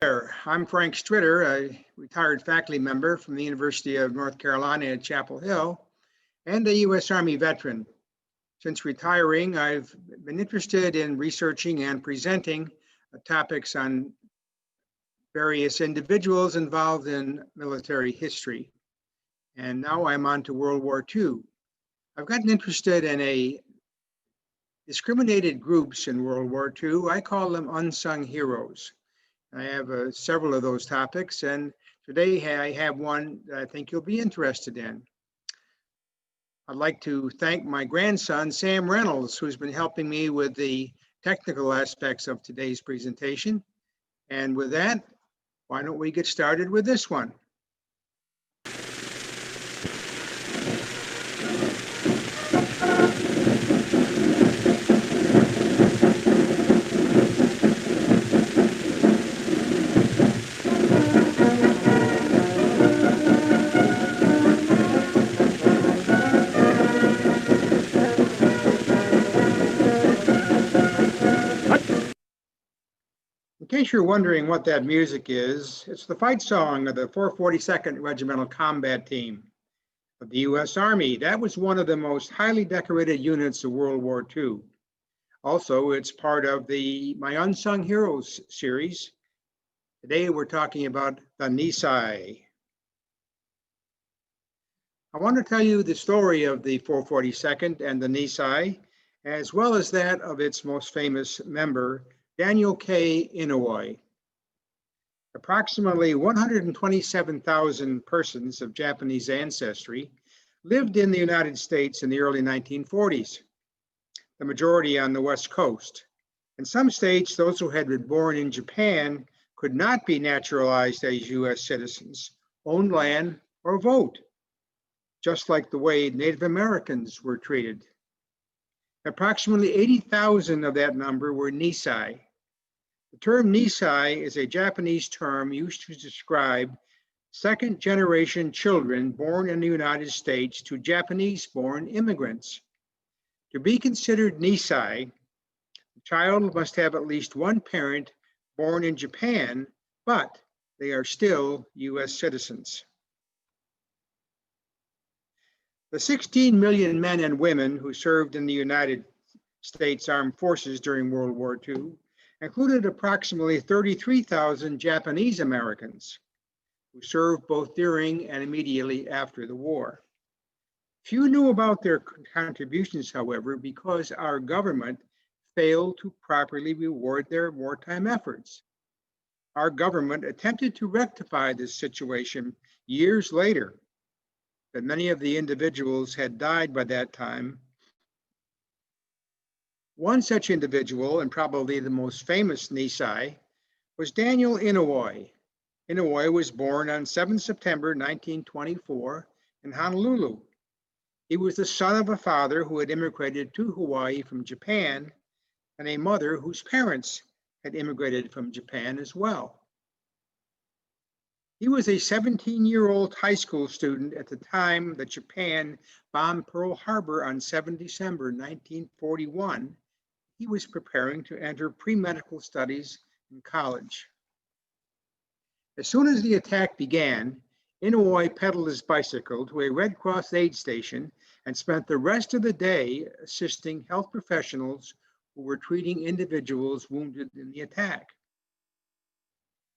there. I'm Frank Stritter, a retired faculty member from the University of North Carolina at Chapel Hill and a U.S. Army veteran. Since retiring, I've been interested in researching and presenting topics on various individuals involved in military history. And now I'm on to World War II. I've gotten interested in discriminated groups in World War II. I call them unsung heroes. I have several of those topics, and today I have one that I think you'll be interested in. I'd like to thank my grandson, Sam Reynolds, who's been helping me with the technical aspects of today's presentation. And with that, why don't we get started with this one? In case you're wondering what that music is, it's the fight song of the 442nd Regimental Combat Team of the U.S. Army. That was one of the most highly decorated units of World War II. Also, it's part of my Unsung Heroes series. Today, we're talking about the Nisei. I want to tell you the story of the 442nd and the Nisei, as well as that of its most famous member, Daniel K. Inouye. Approximately 127,000 persons of Japanese ancestry lived in the United States in the early 1940s, the majority on the West Coast. In some states, those who had been born in Japan could not be naturalized as U.S. citizens, own land, or vote, just like the way Native Americans were treated. Approximately 80,000 of that number were Nisei. The term Nisei is a Japanese term used to describe second-generation children born in the United States to Japanese-born immigrants. To be considered Nisei, the child must have at least one parent born in Japan, but they are still U.S. citizens. The 16 million men and women who served in the United States Armed Forces during World War II included approximately 33,000 Japanese Americans who served both during and immediately after the war. Few knew about their contributions, however, because our government failed to properly reward their wartime efforts. Our government attempted to rectify this situation years later, but many of the individuals had died by that time. One such individual, and probably the most famous Nisei, was Daniel Inouye. Inouye was born on 7 September 1924 in Honolulu. He was the son of a father who had immigrated to Hawaii from Japan and a mother whose parents had immigrated from Japan as well. He was a 17-year-old high school student at the time that Japan bombed Pearl Harbor on 7 December 1941. He was preparing to enter pre-medical studies in college. As soon as the attack began, Inouye pedaled his bicycle to a Red Cross aid station and spent the rest of the day assisting health professionals who were treating individuals wounded in the attack.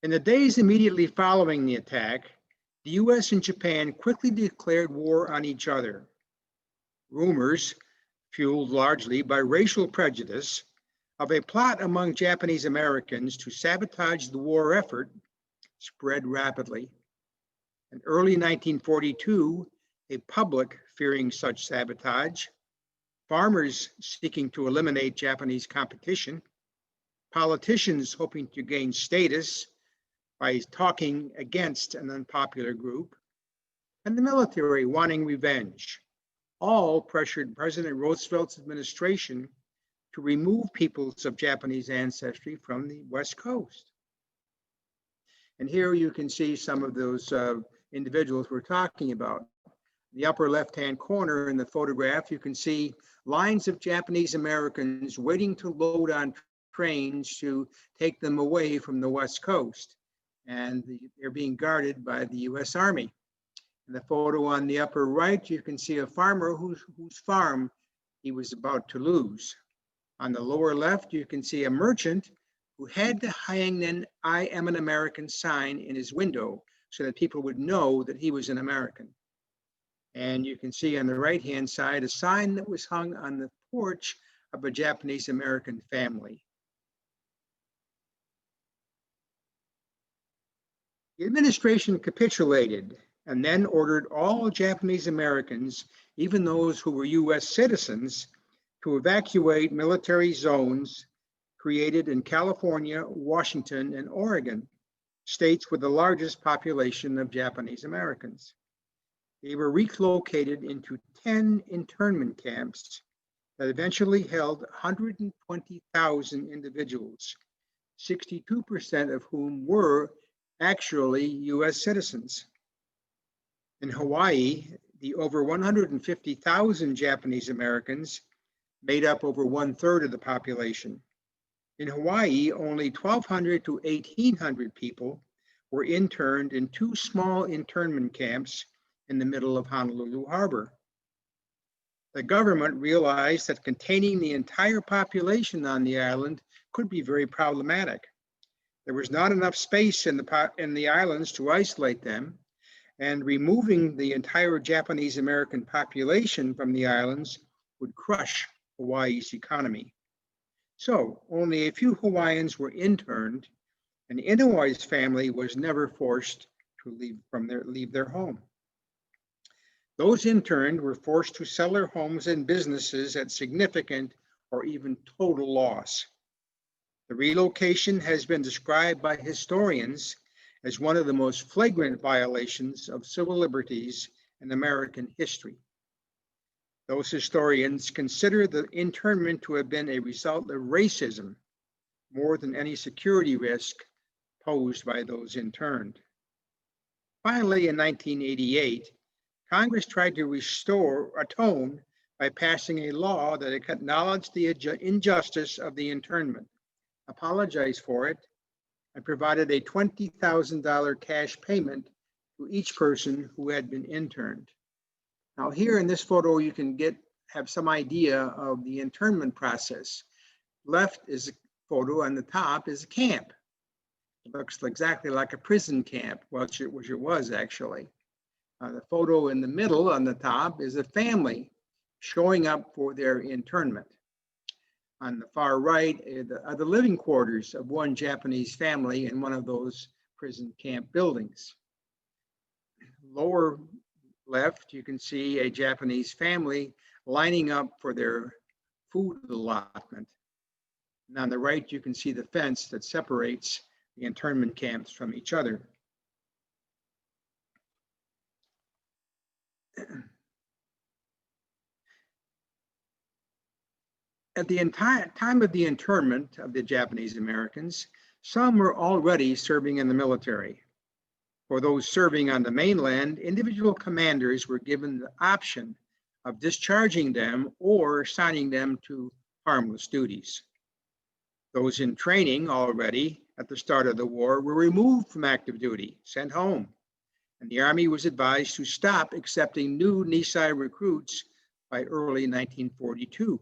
In the days immediately following the attack, the U.S. and Japan quickly declared war on each other. Rumors, fueled largely by racial prejudice, of a plot among Japanese Americans to sabotage the war effort spread rapidly. In early 1942, a public fearing such sabotage, farmers seeking to eliminate Japanese competition, politicians hoping to gain status by talking against an unpopular group, and the military wanting revenge, all pressured President Roosevelt's administration to remove peoples of Japanese ancestry from the West Coast. And here you can see some of those individuals we're talking about. In the upper left-hand corner in the photograph, you can see lines of Japanese Americans waiting to load on trains to take them away from the West Coast. and they're being guarded by the U.S. Army. In the photo on the upper right, you can see a farmer whose farm he was about to lose. On the lower left, you can see a merchant who had to hang an "I am an American" sign in his window so that people would know that he was an American. And you can see on the right-hand side a sign that was hung on the porch of a Japanese American family. The administration capitulated and then ordered all Japanese Americans, even those who were US citizens, to evacuate military zones created in California, Washington, and Oregon, states with the largest population of Japanese Americans. They were relocated into 10 internment camps that eventually held 120,000 individuals, 62% of whom were actually US citizens. In Hawaii, the over 150,000 Japanese Americans made up over 1/3 of the population. In Hawaii, only 1,200 to 1,800 people were interned in 2 small internment camps in the middle of Honolulu Harbor. The government realized that containing the entire population on the island could be very problematic. There was not enough space in the islands to isolate them, and removing the entire Japanese American population from the islands would crush Hawaii's economy. So only a few Hawaiians were interned, and Inouye's family was never forced to leave their home. Those interned were forced to sell their homes and businesses at significant or even total loss. The relocation has been described by historians as one of the most flagrant violations of civil liberties in American history. Those historians consider the internment to have been a result of racism more than any security risk posed by those interned. Finally, in 1988, Congress tried to atone by passing a law that acknowledged the injustice of the internment, apologized for it, and provided a $20,000 cash payment to each person who had been interned. Now here in this photo, you can have some idea of the internment process. Left is a photo, on the top is a camp. It looks exactly like a prison camp, which it was actually. The photo in the middle on the top is a family showing up for their internment. On the far right are the living quarters of one Japanese family in one of those prison camp buildings. Lower left, you can see a Japanese family lining up for their food allotment. And on the right, you can see the fence that separates the internment camps from each other. At the entire time of the internment of the Japanese Americans, some were already serving in the military. For those serving on the mainland, individual commanders were given the option of discharging them or assigning them to harmless duties. Those in training already at the start of the war were removed from active duty, sent home, and the Army was advised to stop accepting new Nisei recruits by early 1942.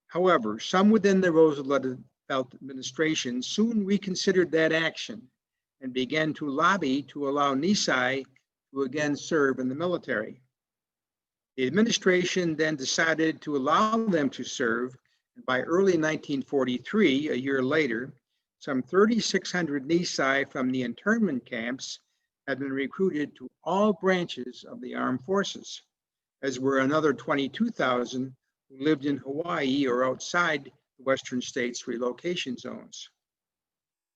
However, some within the Roosevelt administration soon reconsidered that action and began to lobby to allow Nisei to again serve in the military. The administration then decided to allow them to serve, and by early 1943, a year later, some 3,600 Nisei from the internment camps had been recruited to all branches of the armed forces, as were another 22,000 who lived in Hawaii or outside the Western states' relocation zones.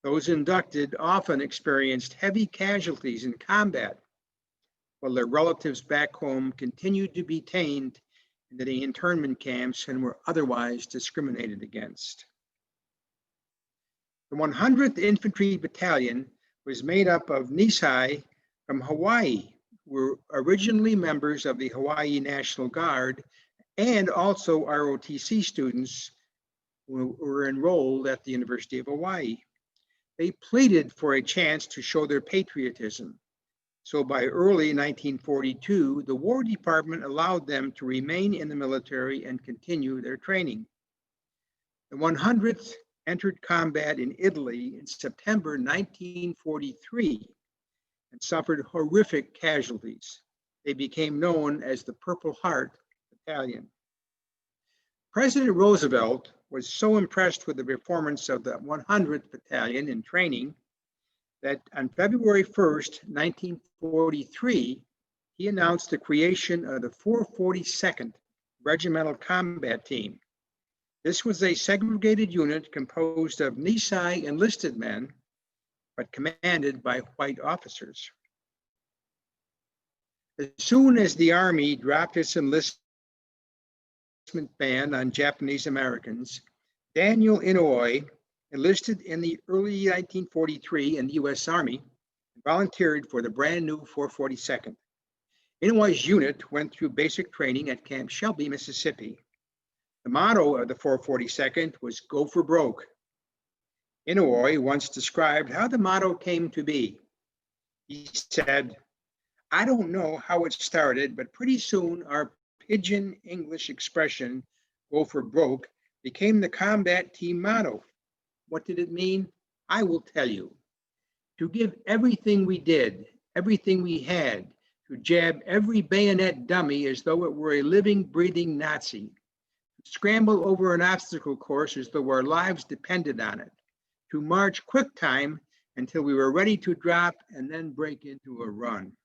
Those inducted often experienced heavy casualties in combat, while their relatives back home continued to be detained in the internment camps and were otherwise discriminated against. The 100th Infantry Battalion was made up of Nisei from Hawaii, who were originally members of the Hawaii National Guard, and also ROTC students who were enrolled at the University of Hawaii. They pleaded for a chance to show their patriotism. So by early 1942, the War Department allowed them to remain in the military and continue their training. The 100th entered combat in Italy in September 1943 and suffered horrific casualties. They became known as the Purple Heart Battalion. President Roosevelt was so impressed with the performance of the 100th Battalion in training that on February 1st, 1943, he announced the creation of the 442nd Regimental Combat Team. This was a segregated unit composed of Nisei enlisted men, but commanded by white officers. As soon as the Army dropped its enlistment ban on Japanese Americans, Daniel Inouye enlisted in the early 1943 in the U.S. Army and volunteered for the brand new 442nd. Inouye's unit went through basic training at Camp Shelby, Mississippi. The motto of the 442nd was "Go for Broke." Inouye once described how the motto came to be. He said, "I don't know how it started, but pretty soon our pidgin English expression, 'go for broke,' became the combat team motto. What did it mean? I will tell you. To give everything we did, everything we had, to jab every bayonet dummy as though it were a living, breathing Nazi, to scramble over an obstacle course as though our lives depended on it, to march quick time until we were ready to drop and then break into a run."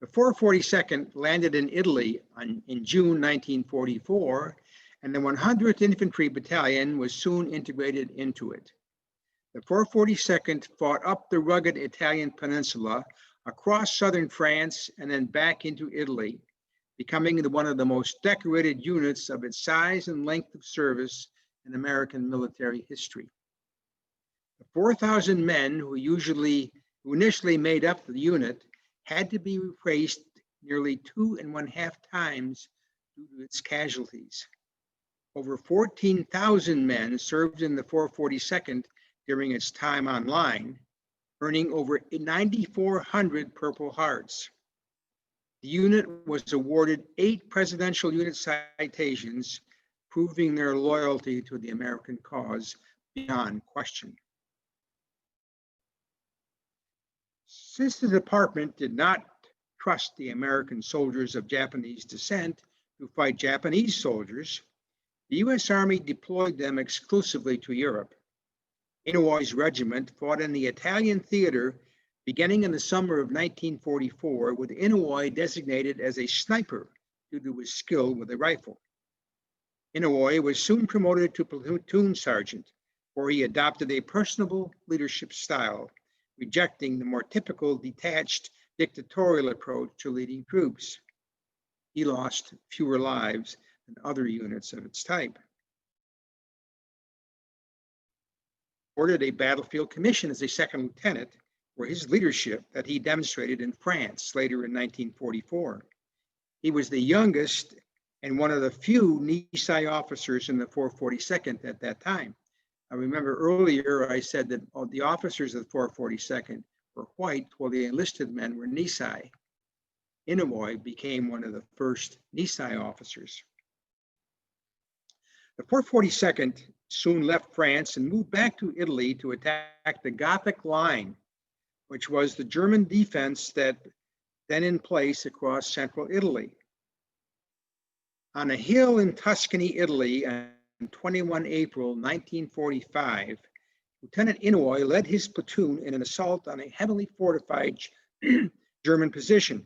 The 442nd landed in Italy in June 1944, and the 100th Infantry Battalion was soon integrated into it. The 442nd fought up the rugged Italian peninsula, across southern France, and then back into Italy, becoming one of the most decorated units of its size and length of service in American military history. The 4,000 men who initially made up the unit had to be replaced nearly 2.5 times due to its casualties. Over 14,000 men served in the 442nd during its time online, earning over 9,400 Purple Hearts. The unit was awarded 8 Presidential Unit citations, proving their loyalty to the American cause beyond question. Since the department did not trust the American soldiers of Japanese descent to fight Japanese soldiers, the U.S. Army deployed them exclusively to Europe. Inouye's regiment fought in the Italian theater beginning in the summer of 1944, with Inouye designated as a sniper due to his skill with a rifle. Inouye was soon promoted to platoon sergeant, where he adopted a personable leadership style, rejecting the more typical detached dictatorial approach to leading troops. He lost fewer lives than other units of its type. Awarded a battlefield commission as a second lieutenant for his leadership that he demonstrated in France later in 1944. He was the youngest and one of the few Nisei officers in the 442nd at that time. I remember earlier I said that all the officers of the 442nd were white, while the enlisted men were Nisei. Inouye became one of the first Nisei officers. The 442nd soon left France and moved back to Italy to attack the Gothic Line, which was the German defense that then in place across central Italy. On a hill in Tuscany, Italy, on 21 April 1945, Lieutenant Inouye led his platoon in an assault on a heavily fortified German position.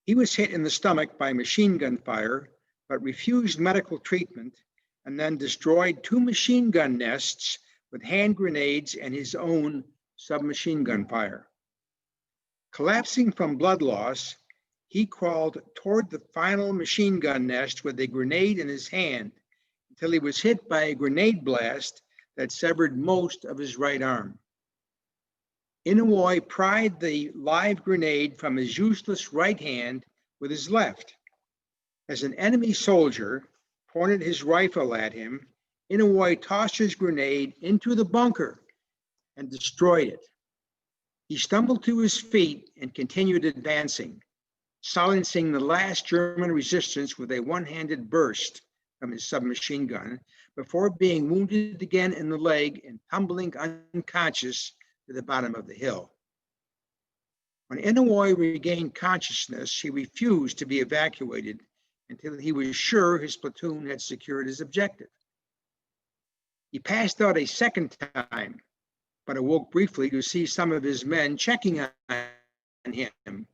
He was hit in the stomach by machine gun fire, but refused medical treatment and then destroyed 2 machine gun nests with hand grenades and his own submachine gun fire. Collapsing from blood loss, he crawled toward the final machine gun nest with a grenade in his hand until he was hit by a grenade blast that severed most of his right arm. Inouye pried the live grenade from his useless right hand with his left. As an enemy soldier pointed his rifle at him, Inouye tossed his grenade into the bunker and destroyed it. He stumbled to his feet and continued advancing, silencing the last German resistance with a one-handed burst from his submachine gun before being wounded again in the leg and tumbling unconscious to the bottom of the hill. When Inouye regained consciousness, he refused to be evacuated until he was sure his platoon had secured his objective. He passed out a second time, but awoke briefly to see some of his men checking on him,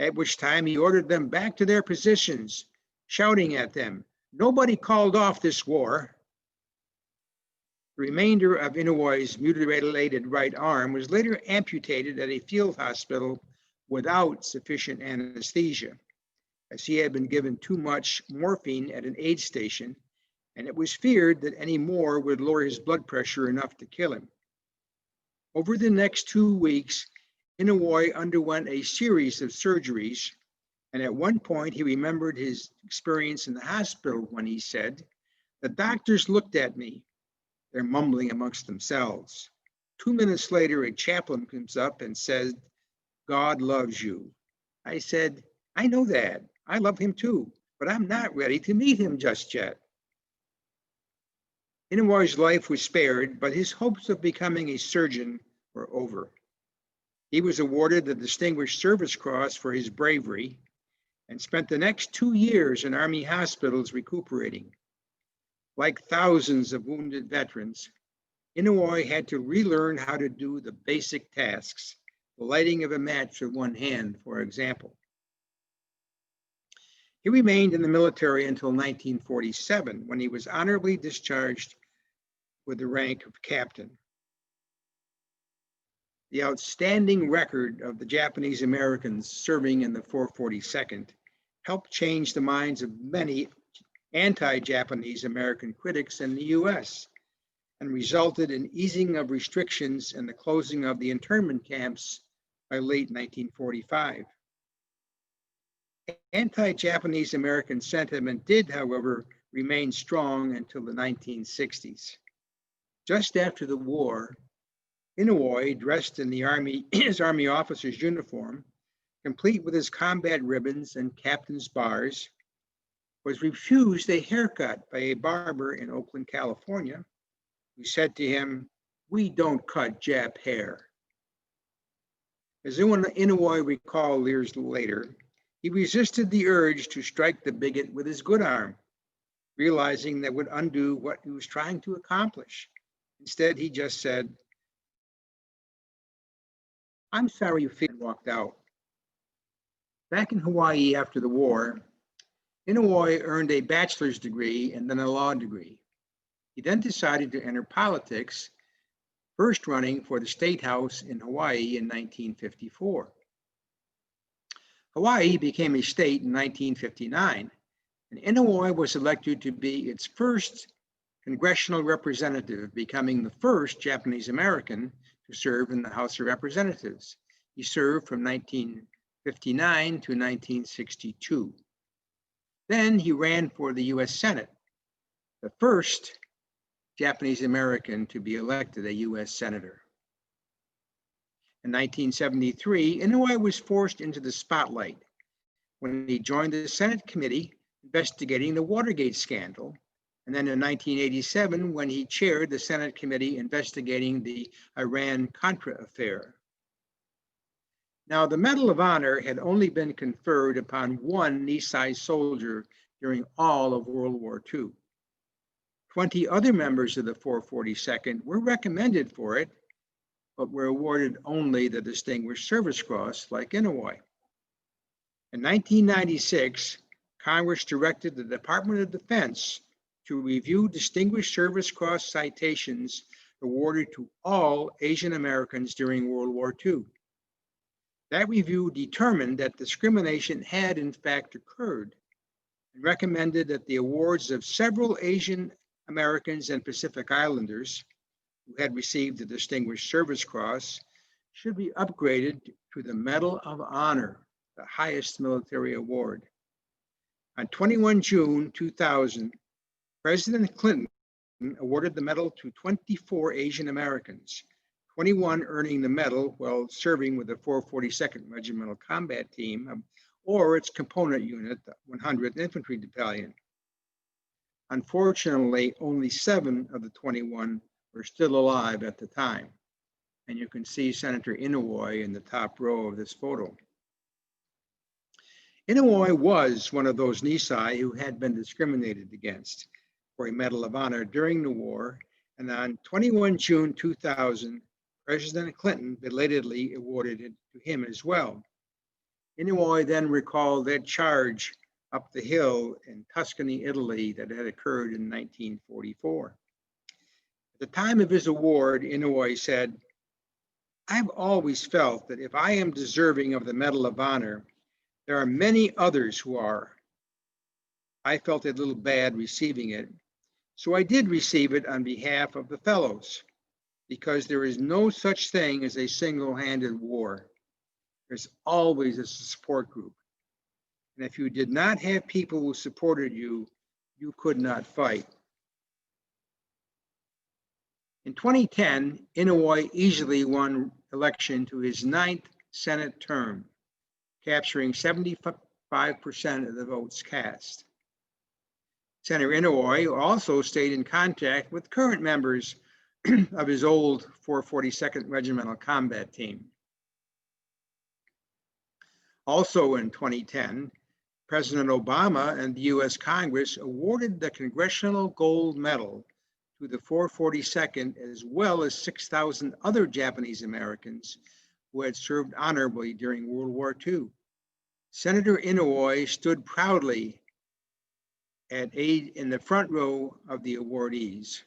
at which time he ordered them back to their positions, shouting at them, "Nobody called off this war." The remainder of Inouye's mutilated right arm was later amputated at a field hospital without sufficient anesthesia, as he had been given too much morphine at an aid station, and it was feared that any more would lower his blood pressure enough to kill him. Over the next 2 weeks, Inouye underwent a series of surgeries, and at one point he remembered his experience in the hospital when he said, "The doctors looked at me. They're mumbling amongst themselves. 2 minutes later, a chaplain comes up and says, 'God loves you.' I said, 'I know that. I love him too, but I'm not ready to meet him just yet.'" Inouye's life was spared, but his hopes of becoming a surgeon were over. He was awarded the Distinguished Service Cross for his bravery and spent the next 2 years in Army hospitals recuperating. Like thousands of wounded veterans, Inouye had to relearn how to do the basic tasks, the lighting of a match with one hand, for example. He remained in the military until 1947, when he was honorably discharged with the rank of captain. The outstanding record of the Japanese Americans serving in the 442nd helped change the minds of many anti-Japanese American critics in the US and resulted in easing of restrictions and the closing of the internment camps by late 1945. Anti-Japanese American sentiment did, however, remain strong until the 1960s. Just after the war, Inouye, dressed in his Army officer's uniform, complete with his combat ribbons and captain's bars, was refused a haircut by a barber in Oakland, California, who said to him, "We don't cut Jap hair." As Inouye recalled years later, he resisted the urge to strike the bigot with his good arm, realizing that would undo what he was trying to accomplish. Instead, he just said, "I'm sorry you feel," and walked out. Back in Hawaii after the war, Inouye earned a bachelor's degree and then a law degree. He then decided to enter politics, first running for the State House in Hawaii in 1954. Hawaii became a state in 1959, and Inouye was elected to be its first congressional representative, becoming the first Japanese American to serve in the House of Representatives. He served from 1959 to 1962. Then he ran for the US Senate, the first Japanese American to be elected a US Senator. In 1973, Inouye was forced into the spotlight when he joined the Senate committee investigating the Watergate scandal, and then in 1987 when he chaired the Senate committee investigating the Iran-Contra affair. Now, the Medal of Honor had only been conferred upon one Nisei soldier during all of World War II. 20 other members of the 442nd were recommended for it, but were awarded only the Distinguished Service Cross, like Inouye. In 1996, Congress directed the Department of Defense to review Distinguished Service Cross citations awarded to all Asian Americans during World War II. That review determined that discrimination had in fact occurred and recommended that the awards of several Asian Americans and Pacific Islanders who had received the Distinguished Service Cross should be upgraded to the Medal of Honor, the highest military award. On 21 June 2000, President Clinton awarded the medal to 24 Asian Americans, 21 earning the medal while serving with the 442nd Regimental Combat Team or its component unit, the 100th Infantry Battalion. Unfortunately, only 7 of the 21 were still alive at the time. And you can see Senator Inouye in the top row of this photo. Inouye was one of those Nisei who had been discriminated against for a Medal of Honor during the war, and on 21 June 2000, President Clinton belatedly awarded it to him as well. Inouye then recalled that charge up the hill in Tuscany, Italy, that had occurred in 1944. At the time of his award, Inouye said, "I've always felt that if I am deserving of the Medal of Honor, there are many others who are. I felt a little bad receiving it, so I did receive it on behalf of the fellows, because there is no such thing as a single-handed war. There's always a support group. And if you did not have people who supported you, you could not fight." In 2010, Inouye easily won election to his 9th Senate term, capturing 75% of the votes cast. Senator Inouye also stayed in contact with current members of his old 442nd Regimental Combat Team. Also in 2010, President Obama and the US Congress awarded the Congressional Gold Medal to the 442nd, as well as 6,000 other Japanese Americans who had served honorably during World War II. Senator Inouye stood proudly in the front row of the awardees.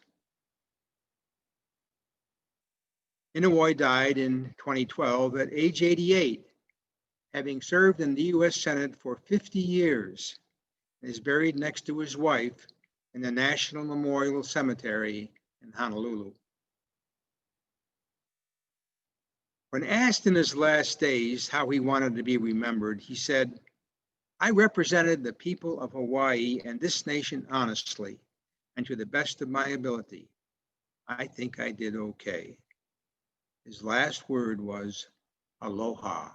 Inouye died in 2012 at age 88, having served in the US Senate for 50 years, and is buried next to his wife in the National Memorial Cemetery in Honolulu. When asked in his last days how he wanted to be remembered, he said, "I represented the people of Hawaii and this nation honestly and to the best of my ability. I think I did okay." His last word was, "Aloha."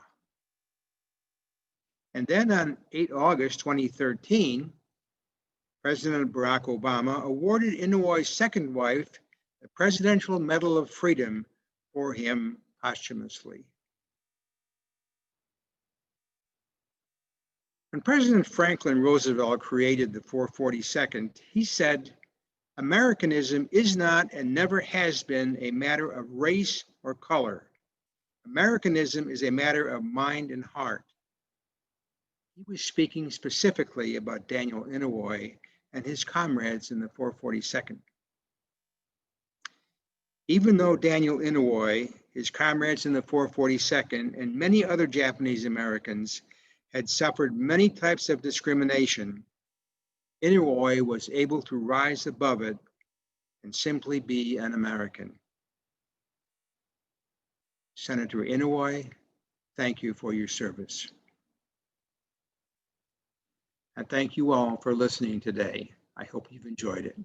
And then on 8 August 2013, President Barack Obama awarded Inouye's second wife the Presidential Medal of Freedom for him posthumously. When President Franklin Roosevelt created the 442nd, he said, "Americanism is not and never has been a matter of race or color. Americanism is a matter of mind and heart." He was speaking specifically about Daniel Inouye and his comrades in the 442nd. Even though Daniel Inouye, his comrades in the 442nd, and many other Japanese Americans had suffered many types of discrimination, Inouye was able to rise above it and simply be an American. Senator Inouye, thank you for your service. And thank you all for listening today. I hope you've enjoyed it.